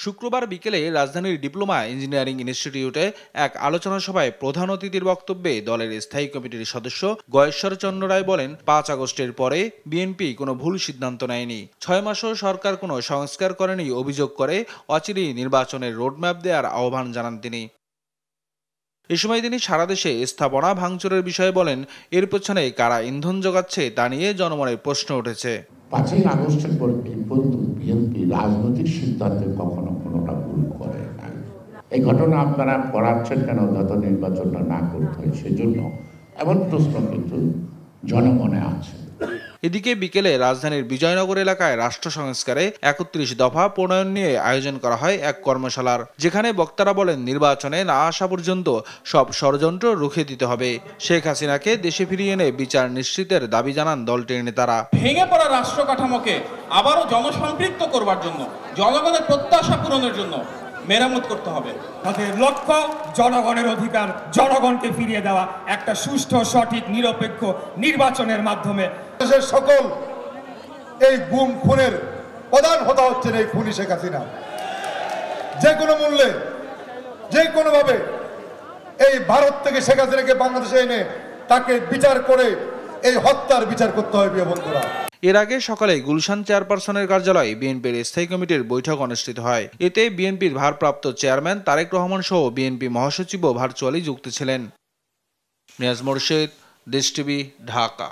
শুক্রবার বিকেলে রাজধানীর ডিপ্লোমা ইঞ্জিনিয়ারিং ইনস্টিটিউটে এক আলোচনা সভায় প্রধান অতিথির বক্তব্যে দলের স্থায়ী কমিটির সদস্য গয়েশ্বর চন্দ্র রায় বলেন, ৫ আগস্টের পরে বিএনপি কোনো ভুল সিদ্ধান্ত নেয়নি। ৬ মাসও সরকার কোনো সংস্কার করেনি অভিযোগ করে অচিরেই নির্বাচনের রোডম্যাপ দেওয়ার আহ্বান জানান তিনি। এ সময় তিনি সারা দেশে স্থাপনা ভাঙচুরের বিষয়ে বলেন, এর পেছনে কারা ইন্ধন যোগাচ্ছে তা নিয়ে জনমনে প্রশ্ন উঠেছে। ৫ই আগস্টের পর বিএনপি রাজনৈতিক সিদ্ধান্তে কখনো কোনোটা ভুল করে না। এই ঘটনা আপনারা পড়াচ্ছেন কেন যত নির্বাচনটা না করতে হয় সেজন্য, এমন প্রশ্ন কিন্তু জনমনে আছে। এদিকে বিকেলে রাজধানীর বিজয়নগর এলাকায় রাষ্ট্র সংস্কারে ৩১ দফা প্রণয়ন নিয়ে আয়োজন করা হয় এক কর্মশালার, যেখানে বক্তারা বলেন, নির্বাচনে না আসা পর্যন্ত সব ষড়যন্ত্র রুখে দিতে হবে। শেখ হাসিনাকে দেশে ফিরিয়ে এনে বিচার নিশ্চিতের দাবি জানান দলটির নেতারা। ভেঙে পড়া রাষ্ট্র কাঠামোকে আবারও জনসম্পৃক্ত করবার জন্য, জনগণের প্রত্যাশা পূরণের জন্য মেরামত করতে হবে। আমাদের লক্ষ্য জনগণের অধিকার জনগণকে ফিরিয়ে দেওয়া, একটা সুষ্ঠু সঠিক নিরপেক্ষ নির্বাচনের মাধ্যমে। দেশের সকল এই গুম খুনের প্রধান হতা হচ্ছেন এই খুনি শেখ হাসিনা। যে কোনো মূল্যে যে কোনোভাবে এই ভারত থেকে শেখ হাসিনাকে বাংলাদেশে এনে তাকে বিচার করে এই হত্যার বিচার করতে হবে প্রিয় বন্ধুরা। এর আগে সকালে গুলশান চেয়ারপারসনের কার্যালয়ে বিএনপির স্থায়ী কমিটির বৈঠক অনুষ্ঠিত হয়। এতে বিএনপির ভারপ্রাপ্ত চেয়ারম্যান তারেক রহমান সহ বিএনপি মহাসচিবও ভার্চুয়ালি যুক্ত ছিলেন। নিয়াজ মোরশেদ, দেশ টিভি, ঢাকা।